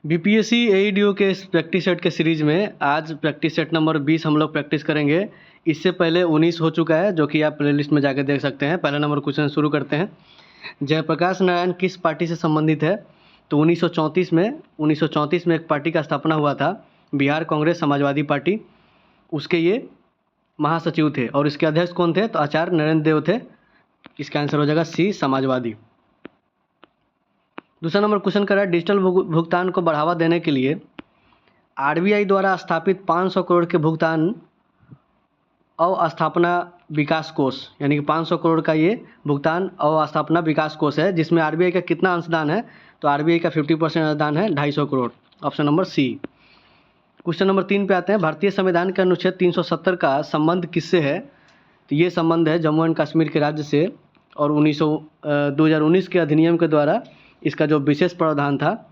BPSC एईडीओ के इस practice set के सीरीज में आज प्रैक्टिस सेट नंबर 20 हम लोग प्रैक्टिस करेंगे। इससे पहले 19 हो चुका है, जो कि आप प्लेलिस्ट में जाकर देख सकते हैं। पहला नंबर क्वेश्चन शुरू करते हैं। जयप्रकाश नारायण किस पार्टी से संबंधित है? तो 1934 में एक पार्टी का स्थापना हुआ था, बिहार कांग्रेस समाजवादी पार्टी। उसके ये महासचिव थे और इसके अध्यक्ष कौन थे? तो आचार्य नरेंद्र देव थे। इसका आंसर हो जाएगा सी, समाजवादी। दूसरा नंबर क्वेश्चन कर रहा है, डिजिटल भुगतान को बढ़ावा देने के लिए आरबीआई द्वारा स्थापित 500 करोड़ के भुगतान अवस्थापना विकास कोष, यानी कि 500 करोड़ का ये भुगतान अवस्थापना विकास कोष है, जिसमें आरबीआई का कितना अंशदान है? तो आरबीआई का 50% अंशदान है, 250 crore. Option number C. Question number 3 पे आते हैं। भारतीय संविधान के अनुच्छेद 370 का संबंध किससे है? तो ये संबंध है जम्मू एंड कश्मीर के राज्य से, और 2019 के अधिनियम के द्वारा इसका जो विशेष प्रावधान था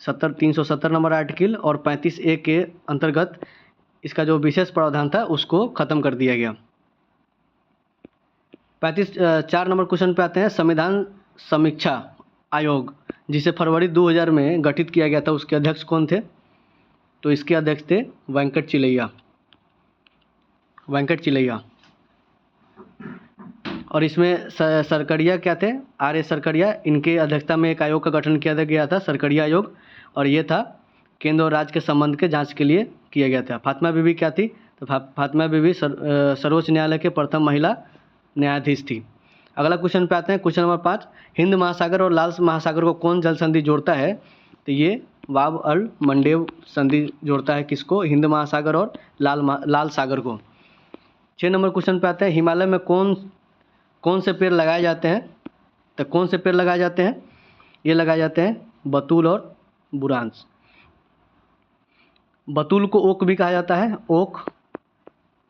370 नंबर आर्टिकल और 35A के अंतर्गत इसका जो विशेष प्रावधान था उसको खत्म कर दिया गया। 4 नंबर क्वेश्चन पे आते हैं। संविधान समीक्षा आयोग, जिसे फरवरी 2000 में गठित किया गया था, उसके अध्यक्ष कौन थे? तो इसके अध्यक्ष थे वेंकट चिलैया। और इसमें सरकड़िया क्या थे? आर सरकड़िया। इनके अध्यक्षता में एक आयोग का गठन किया गया था, सरकड़िया आयोग, और ये था केंद्र और राज्य के संबंध के जांच के लिए किया गया था। फातिमा बीबी क्या थी? तो फातिमा बीबी सर्वोच्च न्यायालय के प्रथम महिला न्यायाधीश थी। अगला क्वेश्चन पे आते हैं। क्वेश्चन नंबर 5, हिंद महासागर और लाल महासागर को कौन जल संधि जोड़ता है? तो ये वाब अल मंडेव संधि जोड़ता है। किसको? हिंद महासागर और लाल सागर को। 6 नंबर क्वेश्चन पे आते हैं। हिमालय में कौन से पेड़ लगाए जाते हैं? तो कौन से पेड़ लगाए जाते हैं? ये लगाए जाते हैं बतूल और बुरांस। बतूल को ओक भी कहा जाता है, ओक,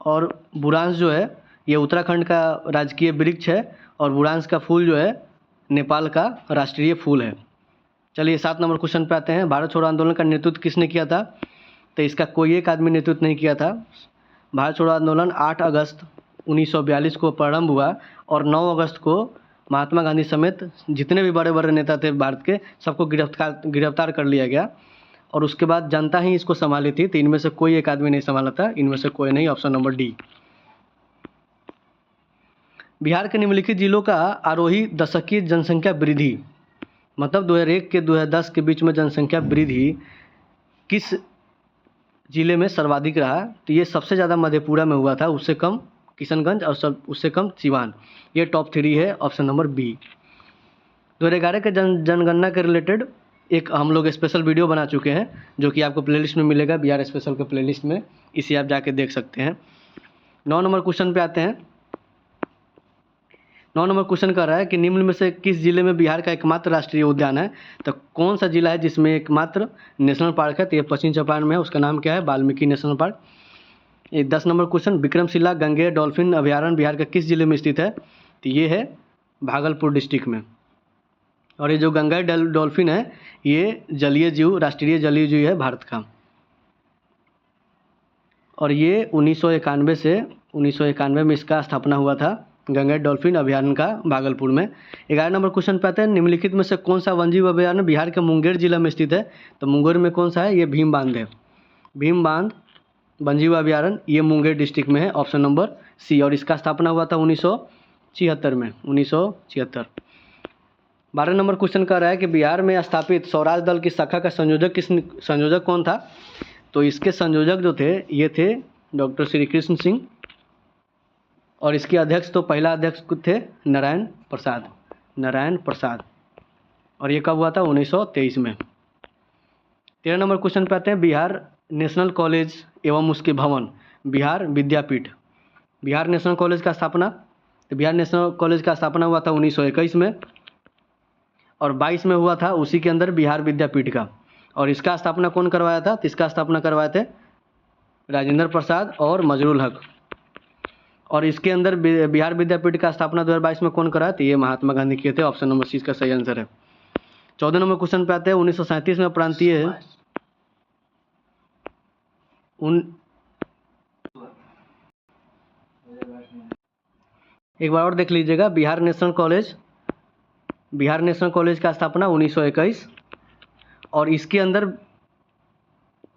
और बुरांस जो है ये उत्तराखंड का राजकीय वृक्ष है, और बुरांस का फूल जो है नेपाल का राष्ट्रीय फूल है। चलिए 7 नंबर क्वेश्चन पे आते हैं। भारत छोड़ो आंदोलन का नेतृत्व किसने किया था? तो इसका कोई एक आदमी नेतृत्व नहीं किया था। भारत छोड़ो आंदोलन 8 अगस्त 1942 को प्रारंभ हुआ और 9 अगस्त को महात्मा गांधी समेत जितने भी बड़े बड़े नेता थे भारत के, सबको गिरफ्तार कर लिया गया, और उसके बाद जनता ही इसको संभाली थी। तो इनमें से कोई एक आदमी नहीं संभाला था, इनमें से कोई नहीं। Option number D. बिहार के निम्नलिखित जिलों का आरोही दशकीय जनसंख्या वृद्धि, मतलब 2001 के 2010 के बीच में जनसंख्या वृद्धि किस जिले में सर्वाधिक रहा? तो ये सबसे ज़्यादा मधेपुरा में हुआ था, उससे कम किशनगंज, और उससे कम सिवान। ये टॉप 3 है। Option number B. 2011 के जनगणना के रिलेटेड एक हम लोग स्पेशल वीडियो बना चुके हैं, जो कि आपको प्लेलिस्ट में मिलेगा, बिहार स्पेशल के प्लेलिस्ट में, इसे आप जाके देख सकते हैं। 9 नंबर क्वेश्चन पे आते हैं। 9 नंबर क्वेश्चन कर रहा है कि निम्न में से किस जिले में बिहार का एकमात्र राष्ट्रीय उद्यान है? तो कौन सा जिला है जिसमें एकमात्र नेशनल पार्क है? तो ये पश्चिम चंपारण में है, उसका नाम क्या है? Valmiki national park. 10 number question, Vikramshila गंगेय डॉल्फिन अभयारण्य बिहार के किस जिले में स्थित है? तो ये है भागलपुर डिस्ट्रिक्ट में। और ये जो गंगेय डॉल्फिन है ये जलीय जीव, राष्ट्रीय जलीय जीव है भारत का, और ये 1991 में इसका स्थापना हुआ था, गंगेय डॉल्फिन अभयारण्य का, भागलपुर में। 11 नंबर क्वेश्चन पे आते हैं। निम्नलिखित में से कौन सा वन्यजीव अभयारण्य बिहार के मुंगेर जिला में स्थित है? तो मुंगेर में कौन सा है? ये भीम बांध है। भीम बांध वन्यजीव अभयारण्य ये मुंगेर डिस्ट्रिक्ट में है। Option number C. और इसका स्थापना हुआ था 1976 में, 1976। 12 नंबर क्वेश्चन कह रहा है कि बिहार में स्थापित स्वराज दल की शाखा का संयोजक कौन था? तो इसके संयोजक जो थे ये थे डॉक्टर श्री कृष्ण सिंह, और इसके अध्यक्ष तो पहला अध्यक्ष थे नारायण प्रसाद, और ये कब हुआ था? 1923 में। 13 नंबर क्वेश्चन पे आते हैं। बिहार नेशनल कॉलेज एवं उसके भवन, बिहार विद्यापीठ, बिहार नेशनल कॉलेज का स्थापना, तो बिहार नेशनल कॉलेज का स्थापना हुआ था 1921 में, और 22 में हुआ था उसी के अंदर बिहार विद्यापीठ का। और इसका स्थापना कौन करवाया था? तो इसका स्थापना करवाए थे राजेंद्र प्रसाद और मजरूल हक। और इसके अंदर बिहार विद्यापीठ का स्थापना 2022 में कौन कराया? तो ये महात्मा गांधी किए थे। ऑप्शन नंबर सी इसका सही आंसर है। 14 नंबर क्वेश्चन पे आते हैं। 1937 में प्रांतीय एक बार और देख लीजिएगा, बिहार नेशनल कॉलेज का स्थापना 1921, और इसके अंदर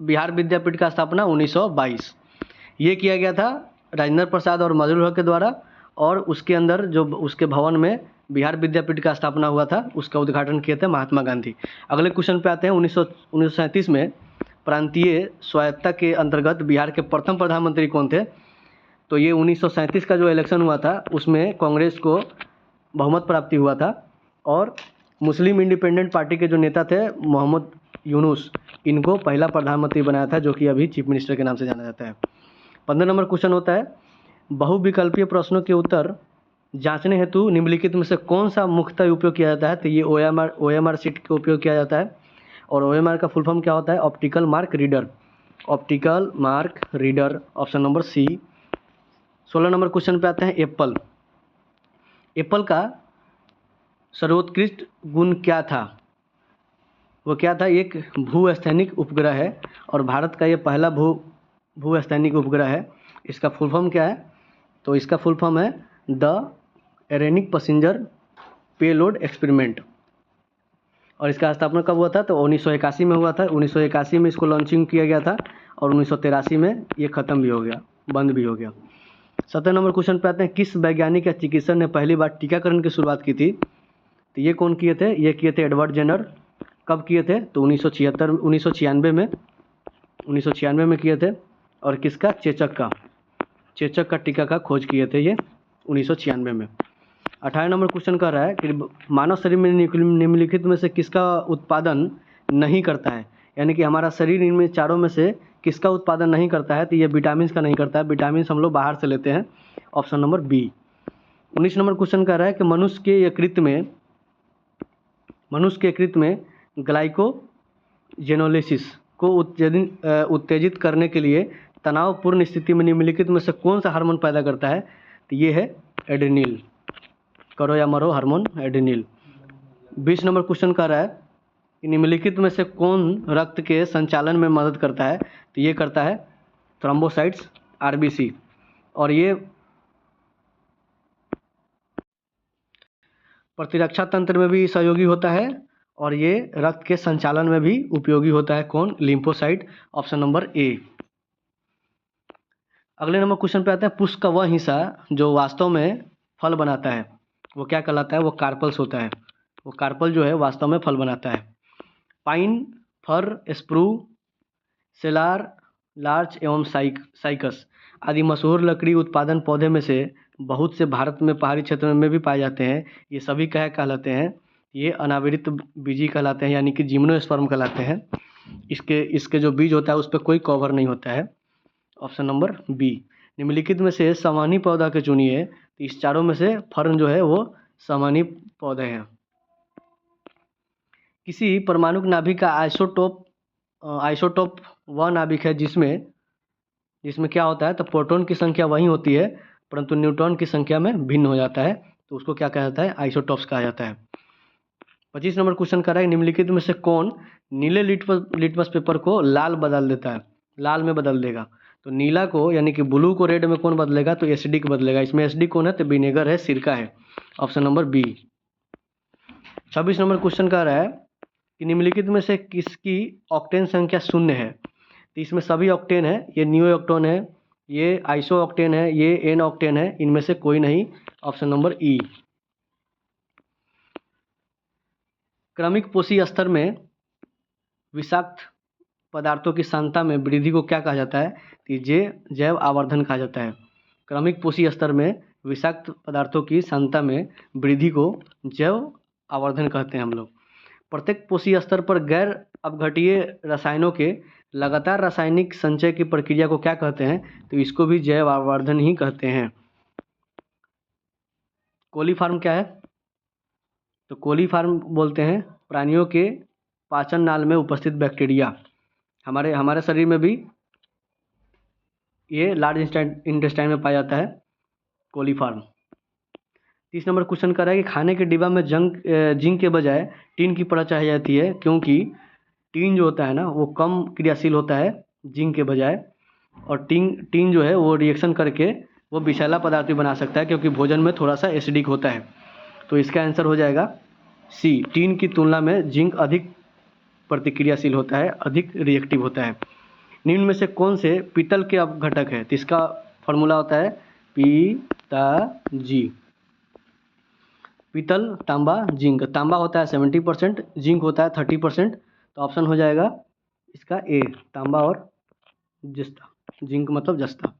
बिहार विद्यापीठ का स्थापना 1922। ये किया गया था राजेंद्र प्रसाद और मजरूल हक के द्वारा, और उसके अंदर जो उसके भवन में बिहार विद्यापीठ का स्थापना हुआ था उसका उद्घाटन किए थे महात्मा गांधी। अगले क्वेश्चन पे आते हैं। 1937 में प्रांतीय स्वायत्तता के अंतर्गत बिहार के प्रथम प्रधानमंत्री कौन थे? तो ये 1937 का जो इलेक्शन हुआ था उसमें कांग्रेस को बहुमत प्राप्ति हुआ था, और मुस्लिम इंडिपेंडेंट पार्टी के जो नेता थे मोहम्मद यूनुस, इनको पहला प्रधानमंत्री बनाया था, जो कि अभी चीफ मिनिस्टर के नाम से जाना जाता है। 15 नंबर क्वेश्चन होता है, बहुविकल्पीय प्रश्नों के उत्तर जांचने हेतु निम्नलिखित में से कौन सा मुख्यतः उपयोग किया जाता है? तो ये OMR शीट का उपयोग किया जाता है, और OMR का फुल फॉर्म क्या होता है? Optical mark reader. Optical mark reader, option number C. 16 number question पे आते हैं, एप्पल। एप्पल का सर्वोत्कृष्ट गुण क्या था? वो क्या था? एक भूस्थैनिक उपग्रह है, और भारत का ये पहला भूस्थैनिक उपग्रह है। इसका फुल फॉर्म क्या है? तो इसका फुल फॉर्म है द एरेनिक पैसेंजर पेलोड एक्सपेरिमेंट, और इसका स्थापना कब हुआ था? तो 1981 में हुआ था। 1981 में इसको लॉन्चिंग किया गया था, और 1983 में ये ख़त्म भी हो गया, बंद भी हो गया। 17 नंबर क्वेश्चन पे आते हैं, किस वैज्ञानिक या चिकित्सक ने पहली बार टीकाकरण की शुरुआत की थी? तो ये कौन किए थे? ये किए थे एडवर्ड जेनर। कब किए थे? तो 1996 में किए थे। और किसका? चेचक का टीका का खोज किए थे ये 1996 में। 18 नंबर क्वेश्चन कर रहा है कि मानव शरीर में निम्नलिखित में से किसका उत्पादन नहीं करता है? यानी कि हमारा शरीर इनमें चारों में से किसका उत्पादन नहीं करता है? तो ये विटामिन का नहीं करता है। विटामिन हम लोग बाहर से लेते हैं, option number B. 19 number question कर रहा है कि मनुष्य के यकृत में ग्लाइकोजेनोलिसिस को उत्तेजित करने के लिए तनावपूर्ण स्थिति में निम्नलिखित में से कौन सा हार्मोन पैदा करता है? तो ये है एड्रेनल, करो या मरो हार्मोन एड्रेनल। 20 नंबर क्वेश्चन कर रहा है कि निम्नलिखित में से कौन रक्त के संचालन में मदद करता है? तो ये करता है थ्रोम्बोसाइट्स, RBC, और ये प्रतिरक्षा तंत्र में भी सहयोगी होता है, और ये रक्त के संचालन में भी उपयोगी होता है। कौन? Lymphocyte, option number A. अगले नंबर क्वेश्चन पे आते हैं, पुष्प का वह हिस्सा जो वास्तव में फल बनाता है वो क्या कहलाता है? वो कार्पल्स होता है। वो कार्पल जो है वास्तव में फल बनाता है। पाइन, फर, स्प्रू, सेलार, लार्च एवं साइकस आदि मशहूर लकड़ी उत्पादन पौधे में से बहुत से भारत में पहाड़ी क्षेत्र में भी पाए जाते हैं। ये सभी क्या कहलाते हैं? ये अनावृत बीजी कहलाते हैं, यानी कि जिम्नोस्पर्म कहलाते हैं। इसके जो बीज होता है उस पर कोई कवर नहीं होता है, ऑप्शन नंबर बी। निम्नलिखित में से सामान्य पौधा के चुनिए। तो इस चारों में से फर्न जो है वो सामान्य पौधे हैं। किसी परमाणु नाभिक का आइसोटोप वह नाभिक है जिसमें क्या होता है? तो प्रोटॉन की संख्या वही होती है, परंतु न्यूट्रॉन की संख्या में भिन्न हो जाता है, तो उसको क्या कहा जाता है? आइसोटोप्स कहा जाता है। 25 नंबर क्वेश्चन कर रहा है, निम्नलिखित में से कौन नीले लिटमस पेपर को लाल बदल देता है? लाल में बदल देगा। तो नीला को यानी कि ब्लू को रेड में कौन बदलेगा? तो एसिडिक बदलेगा। इसमें एसिडिक कौन है? तो विनेगर है, सिरका है, option number B. 26 number question कह रहा है कि निम्नलिखित में से किसकी ऑक्टेन संख्या 0 है? तो इसमें सभी ऑक्टेन है, ये न्यू ऑक्टेन है, ये आइसो ऑक्टेन है, ये एन ऑक्टेन है, इनमें से कोई नहीं, ऑप्शन नंबर ई। क्रमिक पोषी स्तर में विषाक्त पदार्थों की सांद्रता में वृद्धि को क्या कहा जाता है? कि जैव आवर्धन कहा जाता है। क्रमिक पोषी स्तर में विषाक्त पदार्थों की सांद्रता में वृद्धि को जैव आवर्धन कहते हैं हम लोग। प्रत्येक पोषी स्तर पर गैर अपघटीय रसायनों के लगातार रासायनिक संचय की प्रक्रिया को क्या कहते हैं? तो इसको भी जैव आवर्धन ही कहते हैं। कोलीफार्म क्या है? तो कोलीफार्म बोलते हैं प्राणियों के पाचन नाल में उपस्थित बैक्टीरिया। हमारे शरीर में भी ये लार्ज इंटेस्टाइन में पाया जाता है, कोलीफार्म। 30 नंबर क्वेश्चन कर रहा है कि खाने के डिब्बा में जिंक के बजाय टीन की परत चढ़ाई जाती है, क्योंकि टीन जो होता है ना वो कम क्रियाशील होता है जिंक के बजाय, और टीन जो है वो रिएक्शन करके वो विषैला पदार्थ भी बना सकता है, क्योंकि भोजन में थोड़ा सा एसिडिक होता है। तो इसका आंसर हो जाएगा सी। टीन की तुलना में जिंक अधिक प्रतिक्रियाशील होता है, अधिक रिएक्टिव होता है। निम्न में से कौन से पीतल के अपघटक है? तो इसका फॉर्मूला होता है पीताजी। पीतल, तांबा, जिंक। तांबा होता है 70%, जिंक होता है 30%। तो ऑप्शन हो जाएगा इसका ए, तांबा और जस्ता। जिंक मतलब जस्ता।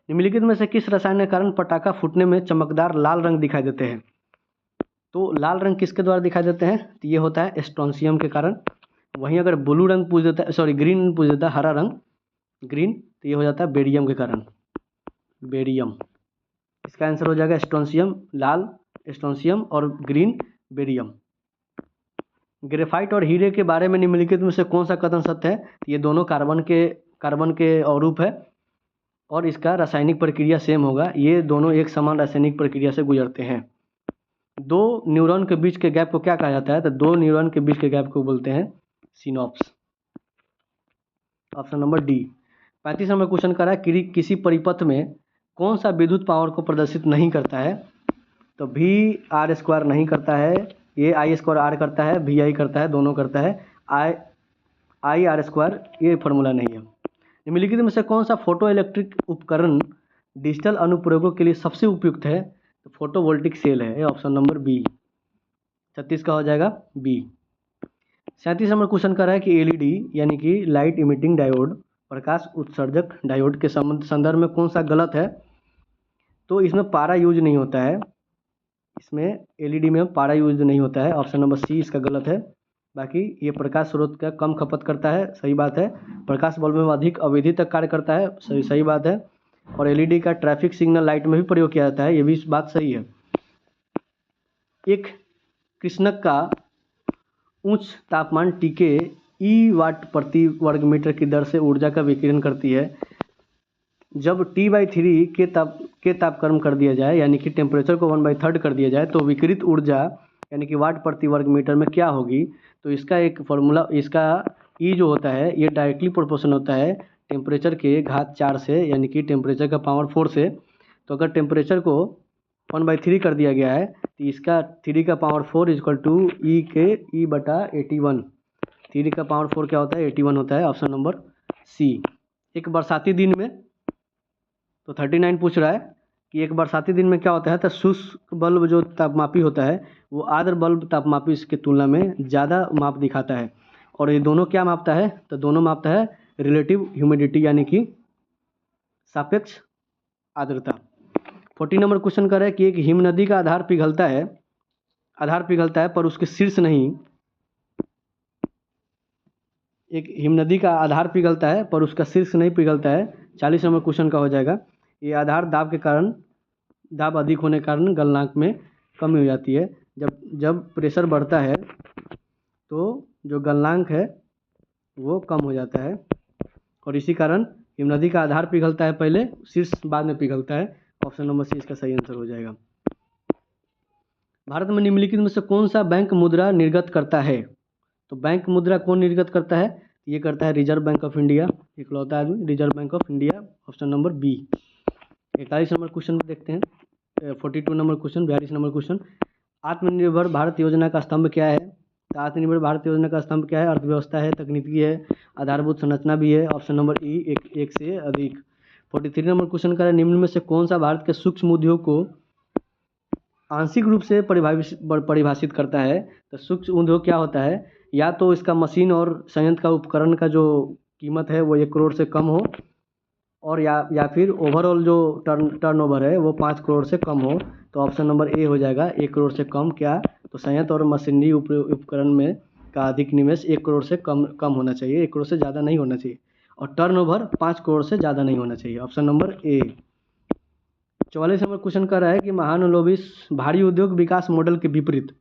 निम्नलिखित में से किस रसायन के कारण पटाखा फूटने में चमकदार लाल रंग दिखाई देते हैं? तो लाल रंग किसके द्वारा दिखाई देते हैं? तो ये होता है स्ट्रोंशियम के कारण। वहीं अगर ब्लू रंग पूछ देता है, सॉरी ग्रीन पूछ देता है, हरा रंग ग्रीन, तो ये हो जाता है बेरियम के कारण, बेरियम। इसका आंसर हो जाएगा स्ट्रोंशियम, लाल स्ट्रोंशियम और ग्रीन बेरियम। ग्रेफाइट और हीरे के बारे में निम्नलिखित में से कौन सा कथन सत्य है? ये दोनों कार्बन के अवरूप है और इसका रासायनिक प्रक्रिया सेम होगा। ये दोनों एक समान रासायनिक प्रक्रिया से गुजरते हैं। दो न्यूरॉन के बीच के गैप को क्या कहा जाता है? तो दो न्यूरॉन के बीच के गैप को बोलते हैं synapse. Option number D. 35 number question कर रहा है कि किसी परिपथ में कौन सा विद्युत पावर को प्रदर्शित नहीं करता है? तो भी आर स्क्वायर नहीं करता है, ये आई स्क्वायर आर करता है, भी आई करता है, दोनों करता है। आई आर स्क्वायर ये फॉर्मूला नहीं है। निम्नलिखित में से कौन सा फोटो इलेक्ट्रिक उपकरण डिजिटल अनुप्रयोगों के लिए सबसे उपयुक्त है? तो फोटोवोल्टिक सेल है, ये ऑप्शन नंबर बी। 36 का हो जाएगा बी। 37 नंबर क्वेश्चन कर रहा है कि एलईडी यानी कि लाइट इमिटिंग डायोड, प्रकाश उत्सर्जक डायोड के संदर्भ में कौन सा गलत है? तो इसमें पारा यूज नहीं होता है, इसमें एलईडी में पारा यूज नहीं होता है। ऑप्शन नंबर सी इसका गलत है। बाकी ये प्रकाश स्रोत का कम खपत करता है, सही बात है। प्रकाश बल्ब में अधिक अवधि तक कार्य करता है, सही बात है। और एलईडी का ट्रैफिक सिग्नल लाइट में भी प्रयोग किया जाता है, ये भी बात सही है। एक कृष्णक का उच्च तापमान टीके ई वाट प्रति वर्ग मीटर की दर से ऊर्जा का विकिरण करती है। जब T/3 के तापक्रम कर दिया जाए, यानी कि टेम्परेचर को 1/3 कर दिया जाए, तो विकिरित ऊर्जा यानी कि वाट प्रति वर्ग मीटर में क्या होगी? तो इसका एक फॉर्मूला, इसका ई जो होता है ये डायरेक्टली प्रोपोर्शन होता है टेम्परेचर के घात 4 से, यानी कि टेम्परेचर का पावर 4 से। तो अगर टेम्परेचर को 1/3 कर दिया गया है तो इसका 3 का पावर 4 इक्वल टू ई के ई बटा 81। 3 का पावर 4 क्या होता है? 81 होता है। Option number C. एक बरसाती दिन में, तो 39 पूछ रहा है कि एक बरसाती दिन में क्या होता है? तो शुष्क बल्ब जो तापमापी होता है वो आर्द्र बल्ब तापमापी की तुलना में ज़्यादा माप दिखाता है। और ये दोनों क्या मापता है? तो दोनों मापता है रिलेटिव ह्यूमिडिटी यानी कि सापेक्ष आर्द्रता। 40 नंबर क्वेश्चन कर रहा है कि एक हिम नदी का आधार पिघलता है पर उसके शीर्ष नहीं। एक हिम नदी का आधार पिघलता है पर उसका शीर्ष नहीं पिघलता है। 40 नंबर क्वेश्चन का हो जाएगा। ये आधार दाब के कारण, दाब अधिक होने के कारण गलनांक में कमी हो जाती है। जब प्रेशर बढ़ता है तो जो गलनांक है वो कम हो जाता है और इसी कारण हिम नदी का आधार पिघलता है पहले, शीर्ष बाद में पिघलता है। ऑप्शन नंबर सी इसका सही आंसर हो जाएगा। भारत में निम्नलिखित में से कौन सा बैंक मुद्रा निर्गत करता है? तो बैंक मुद्रा कौन निर्गत करता है? ये करता है रिजर्व बैंक ऑफ इंडिया, इकलौता आदमी, Reserve Bank of India. Option number B. 41 number question देखते हैं। 42 नंबर क्वेश्चन, 42 नंबर क्वेश्चन। आत्मनिर्भर भारत योजना का स्तंभ क्या है? तो आत्मनिर्भर भारत योजना का स्तंभ क्या है? अर्थव्यवस्था है, तकनीकी है, आधारभूत संरचना भी है। ऑप्शन नंबर ई, एक से अधिक। 43 नंबर क्वेश्चन का है निम्न में से कौन सा भारत के सूक्ष्म उद्योग को आंशिक रूप से परिभाषित करता है? तो सूक्ष्म उद्योग क्या होता है? या तो इसका मशीन और संयंत्र का उपकरण का जो कीमत है वो 1 करोड़ से कम हो, और या फिर ओवरऑल जो टर्नओवर है वो 5 करोड़ से कम हो। तो ऑप्शन नंबर ए हो जाएगा, 1 करोड़ से कम। क्या? तो संयंत्र और मशीनरी उपकरण में का अधिक निवेश 1 करोड़ से कम होना चाहिए, 1 करोड़ से ज़्यादा नहीं होना चाहिए। और टर्नओवर 5 करोड़ से ज़्यादा नहीं होना चाहिए। Option number A. 44 number question कर रहा है कि महालनोबिस भारी उद्योग विकास मॉडल के विपरीत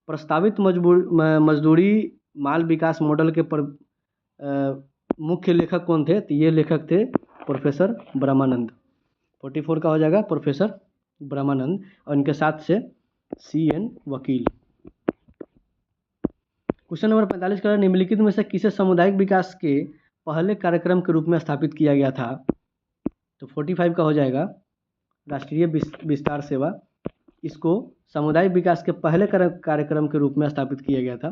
प्रस्तावित मजदूरी माल विकास मॉडल के मुख्य लेखक कौन थे? तो ये लेखक थे प्रोफेसर ब्रह्मानंद। 44 का हो जाएगा प्रोफेसर ब्रह्मानंद, और इनके साथ से CN वकील। क्वेश्चन नंबर 45 का निम्नलिखित में से किसे सामुदायिक विकास के पहले कार्यक्रम के रूप में स्थापित किया गया था? तो 45 का हो जाएगा राष्ट्रीय विस्तार सेवा। इसको सामुदायिक विकास के पहले कार्यक्रम के रूप में स्थापित किया गया था।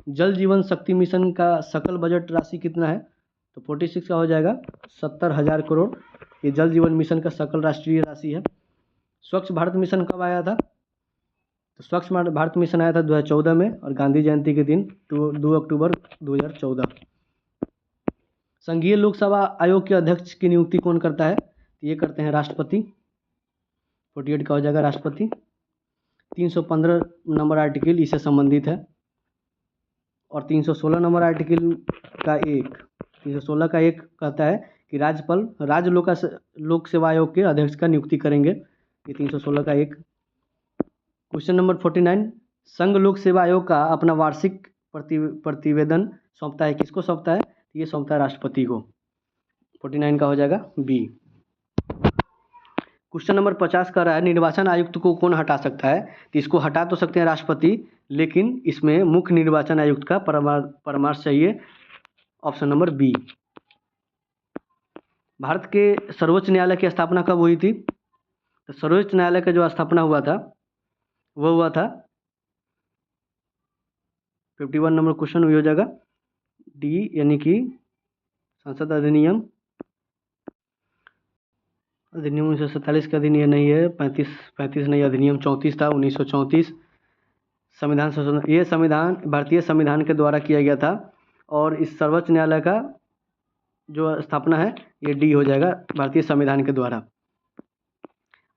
जल जीवन शक्ति मिशन का सकल बजट राशि कितना है? तो 46 का हो जाएगा 70,000 करोड़। ये जल जीवन मिशन का सकल राष्ट्रीय राशि है। स्वच्छ भारत मिशन कब आया था? तो स्वच्छ भारत मिशन आया था 2014 में, और गांधी जयंती के दिन 2 अक्टूबर 2014। संघीय लोकसभा आयोग के अध्यक्ष की नियुक्ति कौन करता है? तो ये करते हैं राष्ट्रपति। 48 का हो जाएगा राष्ट्रपति। 315 नंबर आर्टिकल इससे संबंधित है, और 316 नंबर आर्टिकल का 316 का 1 कहता है कि राज्यपाल राज्य लोक सेवा आयोग के अध्यक्ष का नियुक्ति करेंगे। ये 316 का 1। क्वेश्चन नंबर 49, संघ लोक सेवा आयोग का अपना वार्षिक प्रतिवेदन सौंपता है, किसको सौंपता है? ये सौंपता है राष्ट्रपति को। 49 का हो जाएगा बी। क्वेश्चन नंबर 50 का रहा है, निर्वाचन आयुक्त को कौन हटा सकता है? तो इसको हटा तो सकते हैं राष्ट्रपति, लेकिन इसमें मुख्य निर्वाचन आयुक्त का परामर्श चाहिए। Option number B. भारत के सर्वोच्च न्यायालय की स्थापना कब हुई थी? तो सर्वोच्च न्यायालय का जो स्थापना हुआ था वो हुआ था 51 नंबर क्वेश्चन हो जाएगा डी, यानी कि संसद अधिनियम 1947 का अधिनियम नहीं है, 35 नहीं, अधिनियम 34 था, 1934। संविधान संशोधन, ये संविधान भारतीय संविधान के द्वारा किया गया था, और इस सर्वोच्च न्यायालय का जो स्थापना है ये डी हो जाएगा, भारतीय संविधान के द्वारा।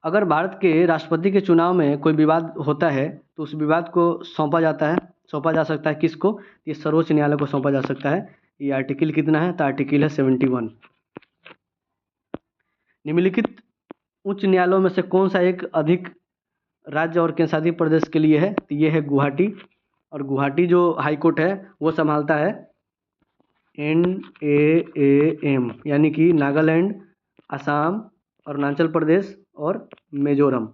अगर भारत के राष्ट्रपति के चुनाव में कोई विवाद होता है तो उस विवाद को सौंपा जा सकता है किसको? ये सर्वोच्च न्यायालय को सौंपा जा सकता है। ये आर्टिकल कितना है? तो आर्टिकल है 71। निम्नलिखित उच्च न्यायालयों में से कौन सा एक अधिक राज्य और केंद्रशासित प्रदेश के लिए है? तो ये है गुवाहाटी, और गुवाहाटी जो हाई कोर्ट है वो संभालता है NAAM, यानी कि नागालैंड, असम, अरुणाचल प्रदेश और मिजोरम,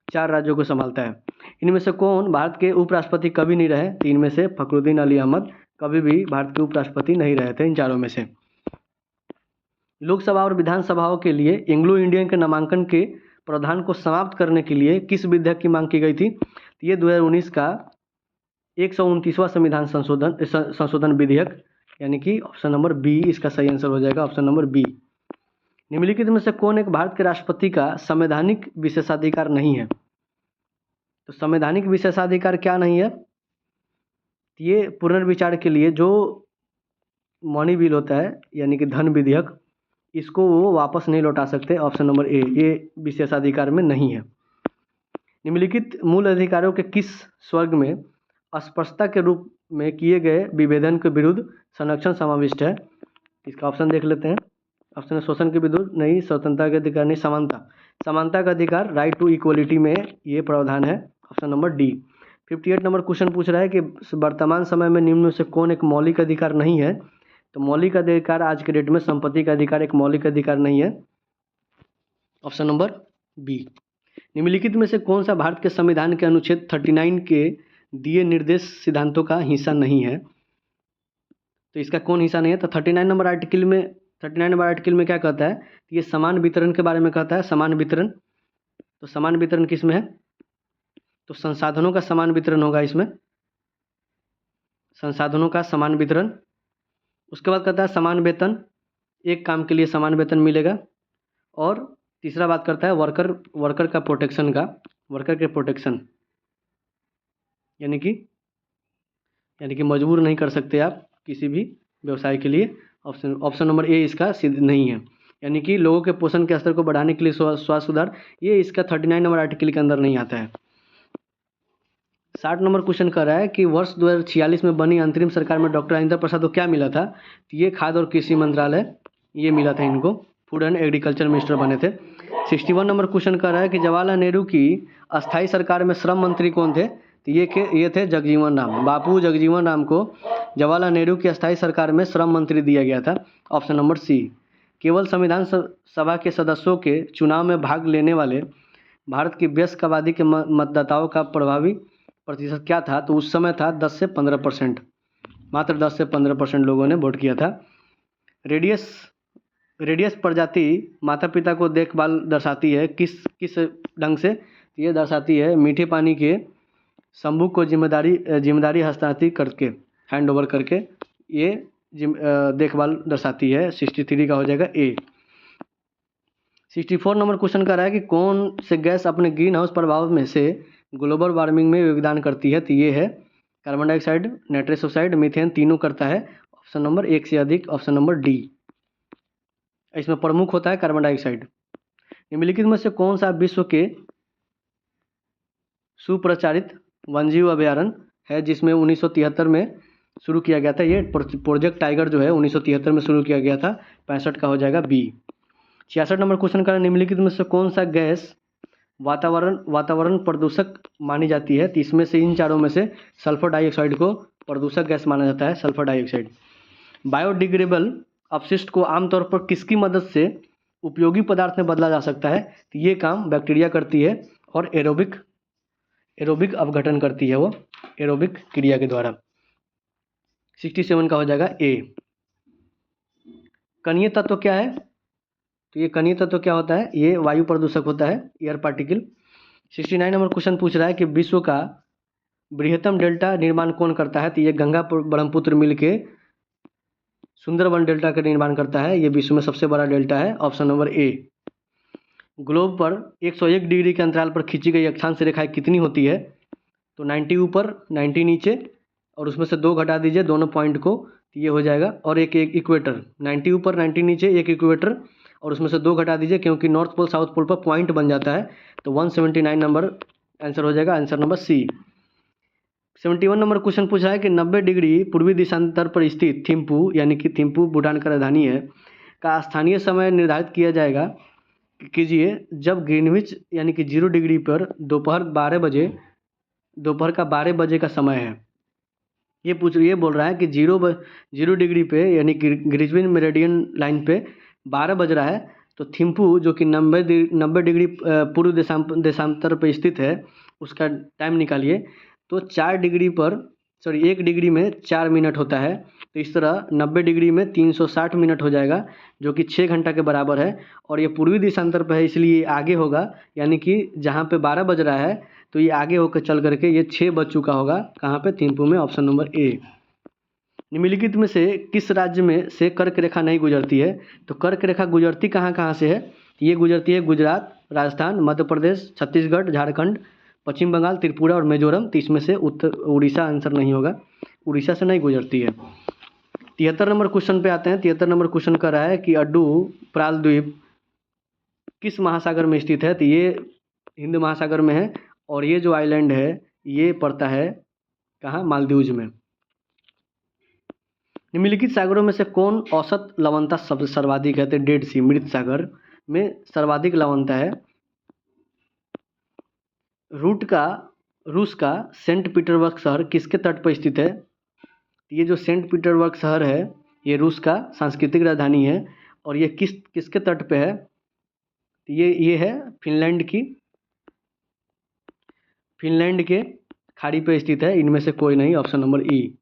4 राज्यों को संभालता है। इनमें से कौन भारत के उपराष्ट्रपति कभी नहीं रहे? तो इनमें से फखरुद्दीन अली अहमद कभी भी भारत के उपराष्ट्रपति नहीं रहे थे, इन चारों में से। लोकसभा और विधानसभाओं के लिए एंग्लो इंडियन के नामांकन के प्रावधान को समाप्त करने के लिए किस विधेयक की मांग की गई थी? तो ये 2019 का 129वां संविधान संशोधन विधेयक, यानी कि ऑप्शन नंबर बी इसका सही आंसर हो जाएगा, ऑप्शन नंबर बी। निम्नलिखित में से कौन एक भारत के राष्ट्रपति का संवैधानिक विशेषाधिकार नहीं है? तो संवैधानिक विशेषाधिकार क्या नहीं है? ये पुनर्विचार के लिए जो मनी बिल होता है, यानी कि धन विधेयक, इसको वो वापस नहीं लौटा सकते। ऑप्शन नंबर ए, ये विशेषाधिकार में नहीं है। निम्नलिखित मूल अधिकारों के किस स्वर्ग में अस्पष्टता के रूप में किए गए विभेदन के विरुद्ध संरक्षण समाविष्ट है? इसका ऑप्शन देख लेते हैं। ऑप्शन है शोषण के विरुद्ध नहीं, स्वतंत्रता के अधिकार नहीं, समानता का अधिकार, राइट टू इक्वलिटी में ये प्रावधान है, option number D. 58 number question पूछ रहा है कि वर्तमान समय में निम्न में से कौन एक मौलिक अधिकार नहीं है? तो मौलिक अधिकार आज के डेट में संपत्ति का अधिकार एक मौलिक अधिकार नहीं है, ऑप्शन नंबर बी। निम्नलिखित में से कौन सा भारत के संविधान के अनुच्छेद 39 के दिए निर्देश सिद्धांतों का हिस्सा नहीं है? तो इसका कौन हिस्सा नहीं है? तो 39 नंबर आर्टिकल में क्या कहता है? ये समान वितरण के बारे में कहता है, समान वितरण। तो समान वितरण किस में है? तो संसाधनों का समान वितरण होगा इसमें, संसाधनों का समान वितरण। उसके बाद कहता है समान वेतन, एक काम के लिए समान वेतन मिलेगा। और तीसरा बात करता है वर्कर का प्रोटेक्शन का, वर्कर के प्रोटेक्शन, यानी कि मजबूर नहीं कर सकते आप किसी भी व्यवसाय के लिए। ऑप्शन नंबर ए इसका सिद्ध नहीं है, यानी कि लोगों के पोषण के स्तर को बढ़ाने के लिए स्वास्थ्य सुधार, ये इसका 39 नंबर आर्टिकल के अंदर नहीं आता है। 60 नंबर क्वेश्चन कर रहा है कि वर्ष 2046 में बनी अंतरिम सरकार में डॉक्टर राजेंद्र प्रसाद को क्या मिला था? तो ये खाद्य और कृषि मंत्रालय ये मिला था इनको, फूड एंड एग्रीकल्चर मिनिस्टर बने थे। 61 नंबर क्वेश्चन कर रहा है कि जवाहरलाल नेहरू की अस्थायी सरकार में श्रम मंत्री कौन थे? तो ये थे जगजीवन राम, बापू जगजीवन राम को जवाहरलाल नेहरू की अस्थायी सरकार में श्रम मंत्री दिया गया था, ऑप्शन नंबर सी। केवल संविधान सभा के सदस्यों के चुनाव में भाग लेने वाले भारत की वयस्क आबादी के मतदाताओं का प्रभावी प्रतिशत क्या था? तो उस समय था 10 से 15%, मात्र 10 से 15% लोगों ने वोट किया था। रेडियस प्रजाति माता पिता को देखभाल दर्शाती है किस ढंग से? ये दर्शाती है मीठे पानी के शंभू को जिम्मेदारी हस्तांतरित करके, हैंड ओवर करके, ये देखभाल दर्शाती है। 63 का हो जाएगा ए। 64 नंबर क्वेश्चन कर रहा है कि कौन से गैस अपने ग्रीन हाउस प्रभाव में से ग्लोबल वार्मिंग में योगदान करती है। तो ये है carbon dioxide, nitrous oxide, methane, तीनों करता है। ऑप्शन नंबर 1 से अधिक, ऑप्शन नंबर डी। इसमें प्रमुख होता है कार्बन डाइऑक्साइड। निम्नलिखित में से कौन सा विश्व के सुप्रचारित वन्यजीव अभयारण्य है जिसमें 1973 में शुरू किया गया था। ये प्रोजेक्ट टाइगर जो है 1973 में शुरू किया गया था। 65 का हो जाएगा बी। 66 नंबर क्वेश्चन का निम्नलिखित में से कौन सा गैस वातावरण प्रदूषक मानी जाती है। तो इसमें से इन चारों में से सल्फर डाइऑक्साइड को प्रदूषक गैस माना जाता है, सल्फर डाइऑक्साइड। बायोडिग्रेडेबल अपशिष्ट को आमतौर पर किसकी मदद से उपयोगी पदार्थ में बदला जा सकता है। तो ये काम बैक्टीरिया करती है और एरोबिक अपघटन करती है, वो एरोबिक क्रिया के द्वारा। 67 का हो जाएगा ए। कणीय तत्व क्या है। तो ये कणीय तत्व क्या होता है, ये वायु प्रदूषक होता है, एयर पार्टिकल। 69 नंबर क्वेश्चन पूछ रहा है कि विश्व का बृहत्तम डेल्टा निर्माण कौन करता है। तो ये गंगा ब्रह्मपुत्र मिल के सुंदरबन डेल्टा का निर्माण करता है। ये विश्व में सबसे बड़ा डेल्टा है, ऑप्शन नंबर ए। ग्लोब पर 101 डिग्री के अंतराल पर खींची गई अक्षांश रेखाएं कितनी होती है। तो 90 ऊपर 90 नीचे और उसमें से 2 घटा दीजिए दोनों पॉइंट को, तो ये हो जाएगा। और एक इक्वेटर, 90 ऊपर 90 नीचे एक इक्वेटर और उसमें से 2 घटा दीजिए क्योंकि नॉर्थ पोल साउथ पोल पर पॉइंट बन जाता है। तो 179 नंबर आंसर हो जाएगा, answer number C. 71 number question पूछा है कि 90 डिग्री पूर्वी दिशांतर पर स्थित थिम्पू, यानी कि थिम्पू भूटान का राजधानी है, का स्थानीय समय निर्धारित किया जाएगा कीजिए जब ग्रीनविच यानी कि 0 डिग्री पर दोपहर का 12 बजे का समय है। ये बोल रहा है कि 0 डिग्री पे यानी कि ग्रीनविच मेरिडियन लाइन पे 12 बज रहा है। तो थिम्पू जो कि 90 डिग्री पूर्व देशांतर पर स्थित है, उसका टाइम निकालिए। तो 1 डिग्री में 4 मिनट होता है। तो इस तरह 90 डिग्री में 360 मिनट हो जाएगा, जो कि 6 घंटा के बराबर है। और ये पूर्वी देशांतर पर है इसलिए आगे होगा, यानी कि जहाँ पे 12 बज रहा है तो ये आगे होकर चल करके ये 6 बज चुका होगा। कहाँ पे, थिम्पू में, ऑप्शन नंबर ए। निम्नलिखित में से किस राज्य में से कर्क रेखा नहीं गुजरती है। तो कर्क रेखा गुजरती कहाँ से है। ये गुजरती है गुजरात, राजस्थान, मध्य प्रदेश, छत्तीसगढ़, झारखंड, पश्चिम बंगाल, त्रिपुरा और मिजोरम। तो इसमें से उड़ीसा आंसर नहीं होगा, उड़ीसा से नहीं गुजरती है। 73 नंबर क्वेश्चन पे आते हैं। 73 नंबर क्वेश्चन कर रहा है कि अड्डू प्राल द्वीप किस महासागर में स्थित है। तो ये हिंद महासागर में है और ये जो आइलैंड है ये पड़ता है कहाँ, मालदीव्स में। निम्नलिखित सागरों में से कौन औसत लवणता सर्वाधिक है। तो डेड सी, मृत सागर में सर्वाधिक लवणता है। रूस का सेंट पीटर्सबर्ग शहर किसके तट पर स्थित है। ये जो सेंट पीटर्सबर्ग शहर है ये रूस का सांस्कृतिक राजधानी है और ये किसके तट पे है। ये है फिनलैंड के खाड़ी पे स्थित है। इनमें से कोई नहीं, ऑप्शन नंबर ई।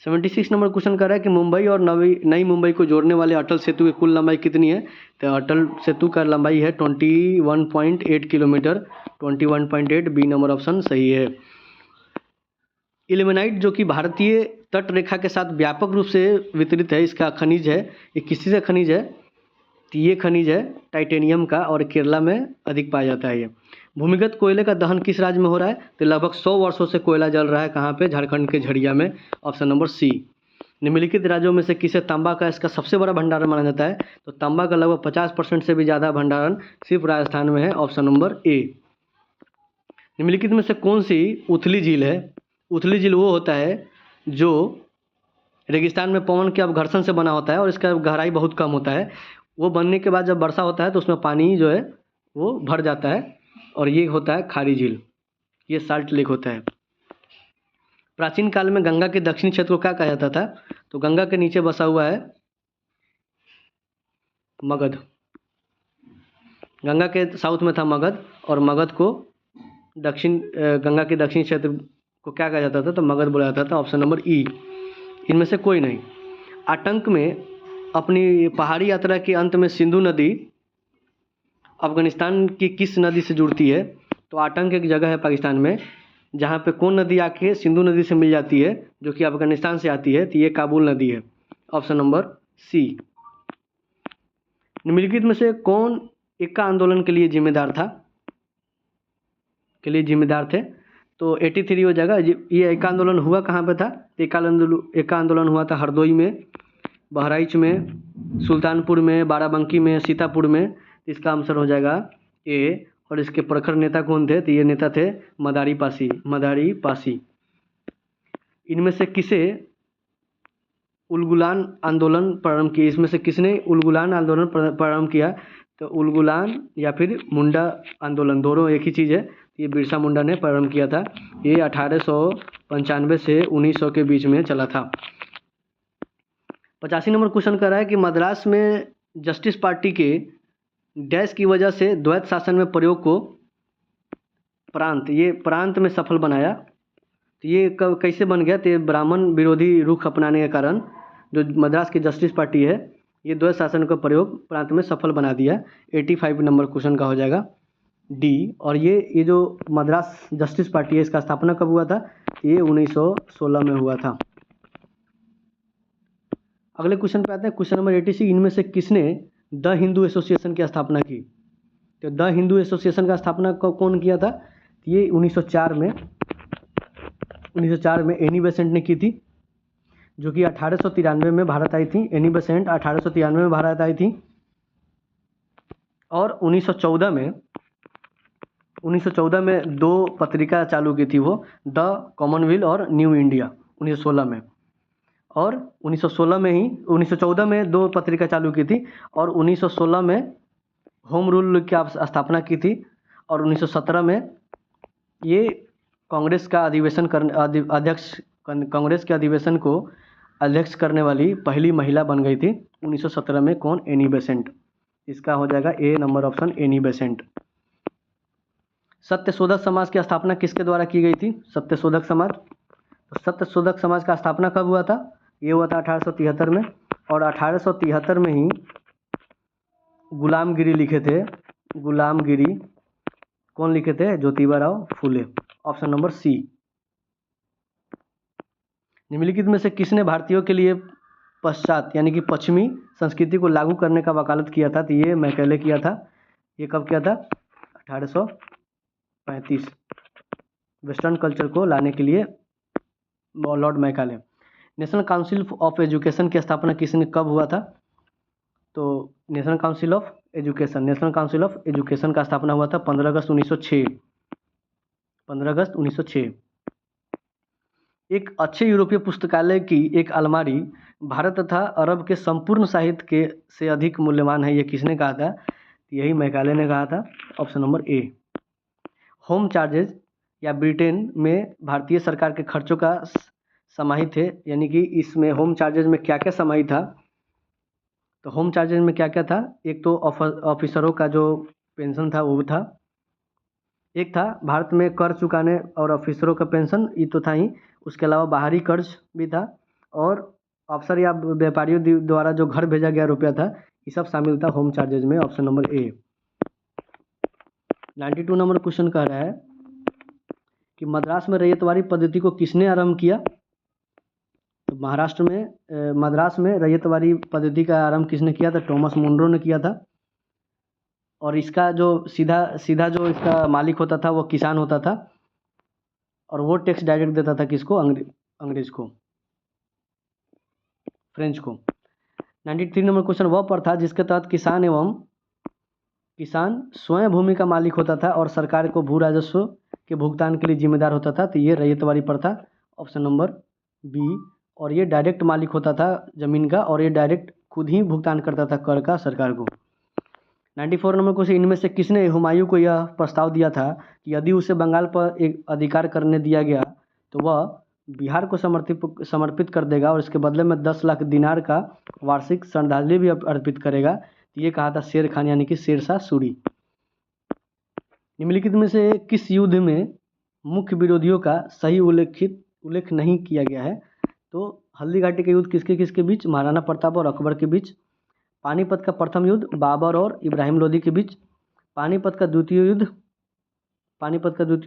76 नंबर क्वेश्चन कर रहा है कि मुंबई और नई मुंबई को जोड़ने वाले अटल सेतु की कुल लंबाई कितनी है। तो अटल सेतु का लंबाई है 21.8 किलोमीटर, 21.8, बी नंबर ऑप्शन सही है। इल्मेनाइट जो कि भारतीय तट रेखा के साथ व्यापक रूप से वितरित है, इसका खनिज है, ये किसी से खनिज है। तो ये खनिज है टाइटेनियम का और केरला में अधिक पाया जाता है। ये भूमिगत कोयले का दहन किस राज्य में हो रहा है। तो लगभग 100 वर्षों से कोयला जल रहा है। कहाँ पे, झारखंड के झरिया में, ऑप्शन नंबर सी। निम्नलिखित राज्यों में से किसे तांबा का इसका सबसे बड़ा भंडारण माना जाता है। तो तांबा का लगभग 50% से भी ज़्यादा भंडारण सिर्फ राजस्थान में है, ऑप्शन नंबर ए। निम्नलिखित में से कौन सी उथली झील है। उथली झील वो होता है जो रेगिस्तान में पवन के अपघर्षण से बना होता है और इसका गहराई बहुत कम होता है। वो बनने के बाद जब वर्षा होता है तो उसमें पानी जो है वो भर जाता है और ये होता है खारी झील, ये साल्ट लेक होता है। प्राचीन काल में गंगा के दक्षिणी क्षेत्र को क्या कहा जाता था। तो गंगा के नीचे बसा हुआ है मगध। गंगा के साउथ में था मगध और मगध को गंगा के दक्षिणी क्षेत्र को क्या कहा जाता था। तो मगध बोला जाता था, ऑप्शन नंबर ई। इनमें से कोई नहीं। आतंक में अपनी पहाड़ी यात्रा के अंत में सिंधु नदी अफगानिस्तान की किस नदी से जुड़ती है। तो आतंक एक जगह है पाकिस्तान में जहाँ पे कौन नदी आके सिंधु नदी से मिल जाती है जो कि अफगानिस्तान से आती है। तो ये काबुल नदी है, ऑप्शन नंबर सी। निम्नलिखित में से कौन इक्का आंदोलन के लिए जिम्मेदार थे? तो 83 हो जाएगा। ये इक्का आंदोलन हुआ कहाँ पे था? इक्का आंदोलन हुआ था हरदोई में, बहराइच में, सुल्तानपुर में, बाराबंकी में, सीतापुर में। इसका आंसर हो जाएगा ए। और इसके प्रखर नेता कौन थे? तो ये नेता थे मदारी पासी। इनमें से किसे उलगुलान आंदोलन प्रारंभ किया? इसमें से किसने उलगुलान आंदोलन प्रारंभ किया? तो उलगुलान या फिर मुंडा आंदोलन, दोनों एक ही चीज़ है। ये बिरसा मुंडा ने प्रारंभ किया था। ये 1895 से 1900 के बीच में चला था। 85 नंबर क्वेश्चन कर रहा है कि मद्रास में जस्टिस पार्टी के डैश की वजह से द्वैत शासन में प्रयोग को प्रांत में सफल बनाया। तो ये कैसे बन गया? तो ये ब्राह्मण विरोधी रुख अपनाने के कारण जो मद्रास की जस्टिस पार्टी है, ये द्वैत शासन का प्रयोग प्रांत में सफल बना दिया। 85 नंबर क्वेश्चन का हो जाएगा डी। और ये जो मद्रास जस्टिस पार्टी है, इसका स्थापना कब हुआ था? ये 1916 में हुआ था। अगले क्वेश्चन पे आते हैं, क्वेश्चन नंबर 86। इनमें से किसने द हिंदू एसोसिएशन की स्थापना की? तो द हिंदू एसोसिएशन का स्थापना कौन किया था? ये 1904 में एनी बेसेंट ने की थी, जो कि 1893 में भारत आई थी। एनी बेसेंट 1893 में भारत आई थी। और 1914 में दो पत्रिका चालू की थी, वो द कॉमनवेल्थ और न्यू इंडिया 1916 में। और 1914 में दो पत्रिका चालू की थी, और 1916 में होम रूल की स्थापना की थी। और 1917 में ये कांग्रेस के अधिवेशन को अध्यक्ष करने वाली पहली महिला बन गई थी 1917 में। कौन? Annie Besant. इसका हो जाएगा A number option, Annie Besant. Satyashodhak Samaj की स्थापना किसके द्वारा की गई थी? सत्यशोधक समाज। तो सत्यशोधक समाज का स्थापना कब हुआ था? ये हुआ था 1873 में। और 1873 में ही गुलामगिरी लिखे थे। गुलामगिरी कौन लिखे थे? Jyotiba Rao Phule. Option number C. निम्नलिखित में से किसने भारतीयों के लिए पश्चात यानी कि पश्चिमी संस्कृति को लागू करने का वकालत किया था? तो ये मैकेले किया था। ये कब किया था? 1835। वेस्टर्न कल्चर को लाने के लिए Lord Macaulay. National council of education की स्थापना किसने कब हुआ था? तो नेशनल काउंसिल ऑफ एजुकेशन का स्थापना हुआ था 15 अगस्त 1906। 15 अगस्त 1906। एक अच्छे यूरोपीय पुस्तकालय की एक अलमारी भारत तथा अरब के संपूर्ण साहित्य के से अधिक मूल्यवान है। ये किसने कहा था? यही मैकाले ने कहा था। Option number A. Home charges या ब्रिटेन में भारतीय सरकार के खर्चों का समाहित है, यानी कि इसमें होम चार्जेज में क्या क्या समाहित था? तो होम चार्जेज में क्या क्या था? एक तो ऑफिसरों का जो पेंशन था वो था। एक था भारत में कर चुकाने और ऑफिसरों का पेंशन, ये तो था ही। उसके अलावा बाहरी कर्ज भी था, और अफसर या व्यापारियों द्वारा जो घर भेजा गया रुपया था, ये सब शामिल था होम चार्जेज में। Option number A. 92 number question कह रहा है कि मद्रास में रैयतवाड़ी पद्धति को किसने आरंभ किया? तो महाराष्ट्र में मद्रास में रैयतवाड़ी पद्धति का आरंभ किसने किया था? टॉमस मुनरो ने किया था। और इसका जो सीधा जो इसका मालिक होता था वो किसान होता था, और वो टैक्स डायरेक्ट देता था किसको? अंग्रेज को, फ्रेंच को। 93 नंबर क्वेश्चन वह प्रथा जिसके तहत किसान स्वयं भूमि का मालिक होता था और सरकार को भू राजस्व के भुगतान के लिए जिम्मेदार होता था। तो ये रैयतवाड़ी प्रथा। Option number B. और ये डायरेक्ट मालिक होता था जमीन का, और ये डायरेक्ट खुद ही भुगतान करता था कर का सरकार को। 94 नंबर क्वेश्चन, इनमें से किसने हुमायूं को यह प्रस्ताव दिया था कि यदि उसे बंगाल पर एक अधिकार करने दिया गया तो वह बिहार को समर्पित कर देगा, और इसके बदले में 10 लाख दिनार का वार्षिक श्रद्धांजलि भी अर्पित करेगा? तो ये कहा था शेर खान, यानी कि शेरशाह सूरी। निम्नलिखित में से किस युद्ध में मुख्य विरोधियों का सही उल्लेख नहीं किया गया है? तो हल्दी घाटी का युद्ध किसके किसके बीच? महाराणा प्रताप और अकबर के बीच। पानीपत का प्रथम युद्ध बाबर और इब्राहिम लोदी के बीच। पानीपत का द्वितीय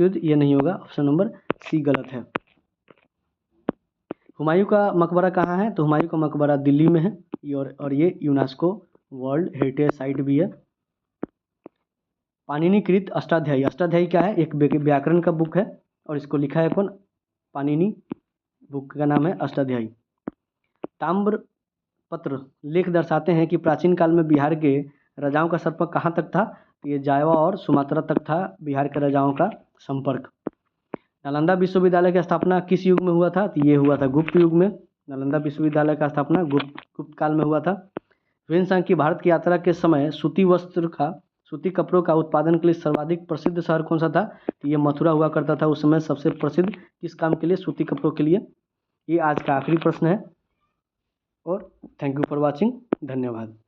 युद्ध ये नहीं होगा। ऑप्शन नंबर सी गलत है। हुमायूं का मकबरा कहाँ है? तो हुमायूं का मकबरा दिल्ली में है। और ये यूनेस्को वर्ल्ड हेरिटेज साइट भी है। पाणिनिकृत अष्टाध्यायी, अष्टाध्यायी क्या है? एक व्याकरण का बुक है और इसको लिखा है कौन? पाणिनि। बुक का नाम है अष्टाध्यायी। ताम्र पत्र लेख दर्शाते हैं कि प्राचीन काल में बिहार के राजाओं का संपर्क कहाँ तक था? तो ये जावा और सुमात्रा तक था बिहार के राजाओं का संपर्क। नालंदा विश्वविद्यालय की स्थापना किस युग में हुआ था? तो ये हुआ था गुप्त युग में। नालंदा विश्वविद्यालय का स्थापना गुप्त काल में हुआ था। ह्वेनसांग की भारत की यात्रा के समय सूती कपड़ों का उत्पादन के लिए सर्वाधिक प्रसिद्ध शहर कौन सा था? तो ये मथुरा हुआ करता था उस समय सबसे प्रसिद्ध। किस काम के लिए? सूती कपड़ों के लिए। ये आज का आखिरी प्रश्न है और थैंक यू फॉर वॉचिंग। धन्यवाद।